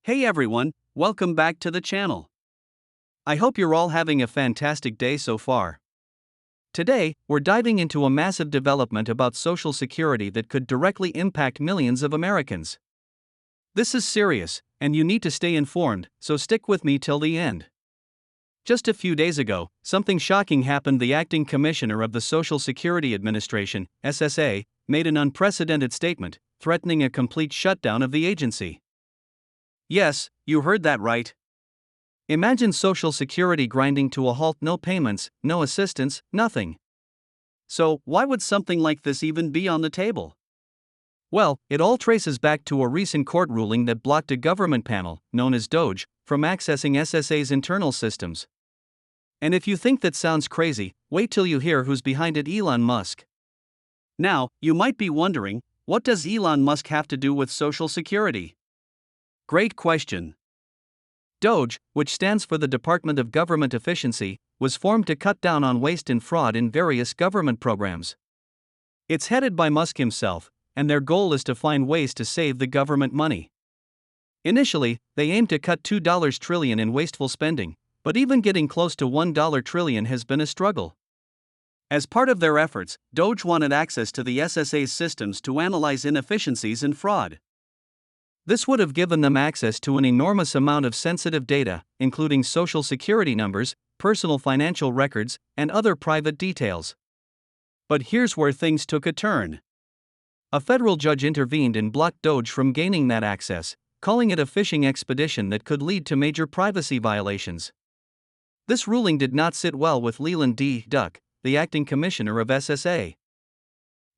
Hey everyone, welcome back to the channel. I hope you're all having a fantastic day so far. Today, we're diving into a massive development about Social Security that could directly impact millions of Americans. This is serious, and you need to stay informed, so stick with me till the end. Just a few days ago, something shocking happened. The acting commissioner of the Social Security Administration, SSA, made an unprecedented statement, threatening a complete shutdown of the agency. Yes, you heard that right. Imagine Social Security grinding to a halt, no payments, no assistance, nothing. So, why would something like this even be on the table? Well, it all traces back to a recent court ruling that blocked a government panel, known as Doge, from accessing SSA's internal systems. And if you think that sounds crazy, wait till you hear who's behind it: Elon Musk. Now, you might be wondering, what does Elon Musk have to do with Social Security? Great question. Doge, which stands for the Department of Government Efficiency, was formed to cut down on waste and fraud in various government programs. It's headed by Musk himself, and their goal is to find ways to save the government money. Initially, they aimed to cut $2 trillion in wasteful spending, but even getting close to $1 trillion has been a struggle. As part of their efforts, Doge wanted access to the SSA's systems to analyze inefficiencies and fraud. This would have given them access to an enormous amount of sensitive data, including Social Security numbers, personal financial records, and other private details. But here's where things took a turn. A federal judge intervened and blocked Doge from gaining that access, calling it a fishing expedition that could lead to major privacy violations. This ruling did not sit well with Leland D. Duck, the acting commissioner of SSA.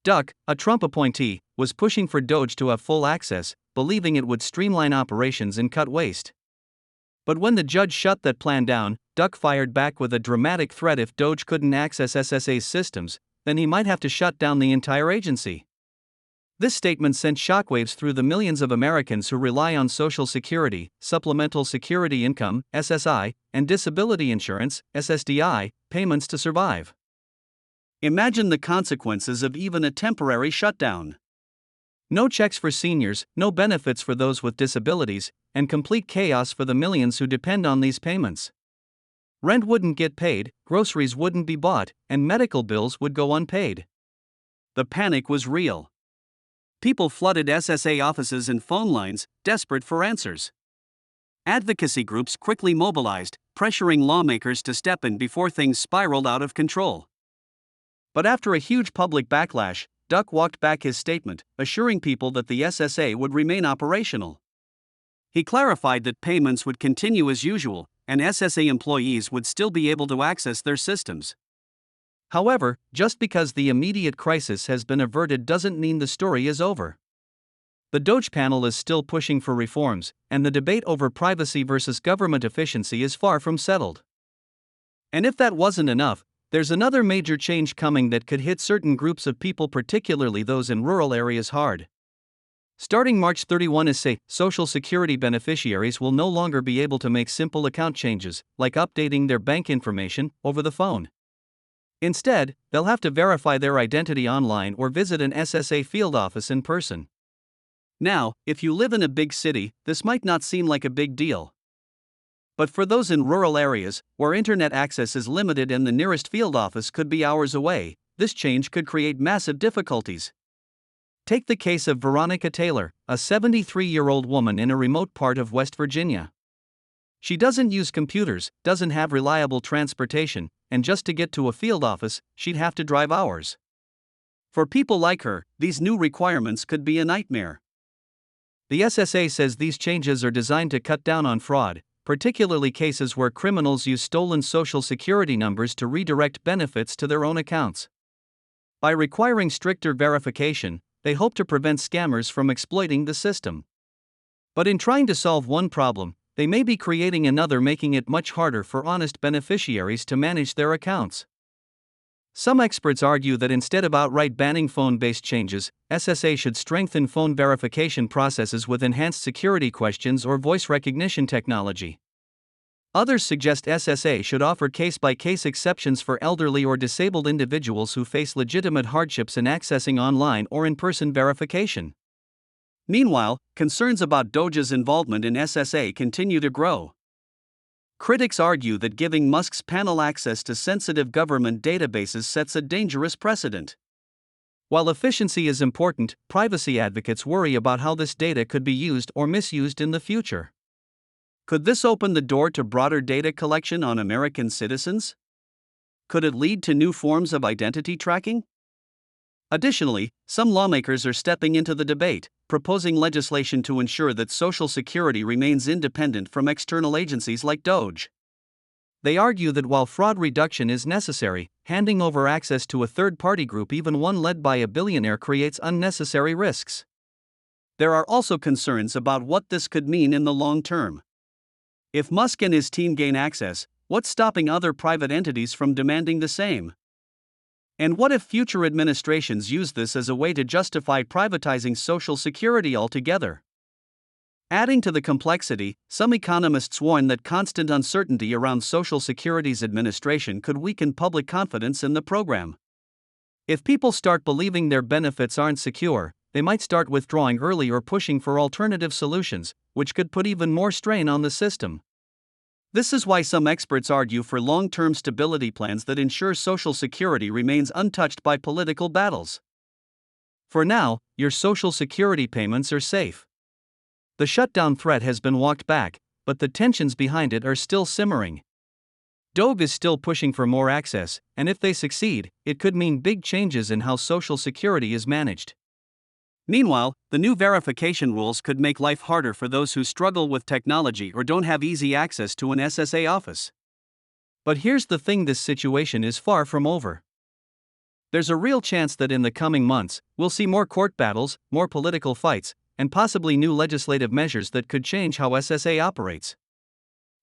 Duck, a Trump appointee, was pushing for Doge to have full access, believing it would streamline operations and cut waste. But when the judge shut that plan down, Duck fired back with a dramatic threat: if Doge couldn't access SSA's systems, then he might have to shut down the entire agency. This statement sent shockwaves through the millions of Americans who rely on Social Security, Supplemental Security Income, SSI, and Disability Insurance, SSDI, payments to survive. Imagine the consequences of even a temporary shutdown. No checks for seniors, no benefits for those with disabilities, and complete chaos for the millions who depend on these payments. Rent wouldn't get paid, groceries wouldn't be bought, and medical bills would go unpaid. The panic was real. People flooded SSA offices and phone lines, desperate for answers. Advocacy groups quickly mobilized, pressuring lawmakers to step in before things spiraled out of control. But after a huge public backlash, Duck walked back his statement, assuring people that the SSA would remain operational. He clarified that payments would continue as usual, and SSA employees would still be able to access their systems. However, just because the immediate crisis has been averted doesn't mean the story is over. The Doge panel is still pushing for reforms, and the debate over privacy versus government efficiency is far from settled. And if that wasn't enough, there's another major change coming that could hit certain groups of people, particularly those in rural areas, hard. Starting March 31, SSA, Social Security beneficiaries will no longer be able to make simple account changes, like updating their bank information, over the phone. Instead, they'll have to verify their identity online or visit an SSA field office in person. Now, if you live in a big city, this might not seem like a big deal. But for those in rural areas, where internet access is limited and the nearest field office could be hours away, this change could create massive difficulties. Take the case of Veronica Taylor, a 73-year-old woman in a remote part of West Virginia. She doesn't use computers, doesn't have reliable transportation, and just to get to a field office, she'd have to drive hours. For people like her, these new requirements could be a nightmare. The SSA says these changes are designed to cut down on fraud, particularly cases where criminals use stolen Social Security numbers to redirect benefits to their own accounts. By requiring stricter verification, they hope to prevent scammers from exploiting the system. But in trying to solve one problem, they may be creating another, making it much harder for honest beneficiaries to manage their accounts. Some experts argue that instead of outright banning phone-based changes, SSA should strengthen phone verification processes with enhanced security questions or voice recognition technology. Others suggest SSA should offer case-by-case exceptions for elderly or disabled individuals who face legitimate hardships in accessing online or in-person verification. Meanwhile, concerns about Doge's involvement in SSA continue to grow. Critics argue that giving Musk's panel access to sensitive government databases sets a dangerous precedent. While efficiency is important, privacy advocates worry about how this data could be used or misused in the future. Could this open the door to broader data collection on American citizens? Could it lead to new forms of identity tracking? Additionally, some lawmakers are stepping into the debate, proposing legislation to ensure that Social Security remains independent from external agencies like Doge. They argue that while fraud reduction is necessary, handing over access to a third-party group, even one led by a billionaire, creates unnecessary risks. There are also concerns about what this could mean in the long term. If Musk and his team gain access, what's stopping other private entities from demanding the same? And what if future administrations use this as a way to justify privatizing Social Security altogether? Adding to the complexity, some economists warn that constant uncertainty around Social Security's administration could weaken public confidence in the program. If people start believing their benefits aren't secure, they might start withdrawing early or pushing for alternative solutions, which could put even more strain on the system. This is why some experts argue for long-term stability plans that ensure Social Security remains untouched by political battles. For now, your Social Security payments are safe. The shutdown threat has been walked back, but the tensions behind it are still simmering. Doge is still pushing for more access, and if they succeed, it could mean big changes in how Social Security is managed. Meanwhile, the new verification rules could make life harder for those who struggle with technology or don't have easy access to an SSA office. But here's the thing: this situation is far from over. There's a real chance that in the coming months, we'll see more court battles, more political fights, and possibly new legislative measures that could change how SSA operates.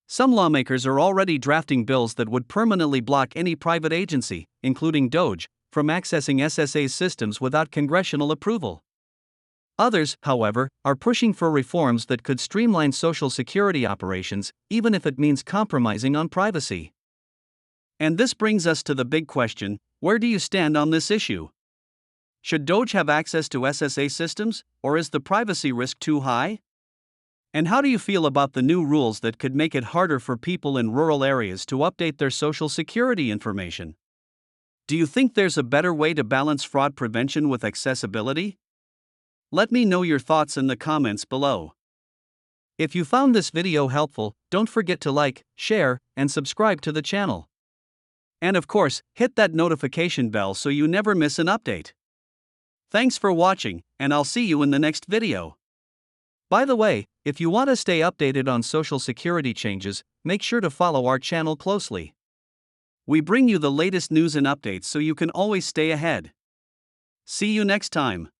Some lawmakers are already drafting bills that would permanently block any private agency, including Doge, from accessing SSA's systems without congressional approval. Others, however, are pushing for reforms that could streamline Social Security operations, even if it means compromising on privacy. And this brings us to the big question: where do you stand on this issue? Should Doge have access to SSA systems, or is the privacy risk too high? And how do you feel about the new rules that could make it harder for people in rural areas to update their Social Security information? Do you think there's a better way to balance fraud prevention with accessibility? Let me know your thoughts in the comments below. If you found this video helpful, don't forget to like, share, and subscribe to the channel. And of course, hit that notification bell so you never miss an update. Thanks for watching, and I'll see you in the next video. By the way, if you want to stay updated on Social Security changes, make sure to follow our channel closely. We bring you the latest news and updates so you can always stay ahead. See you next time.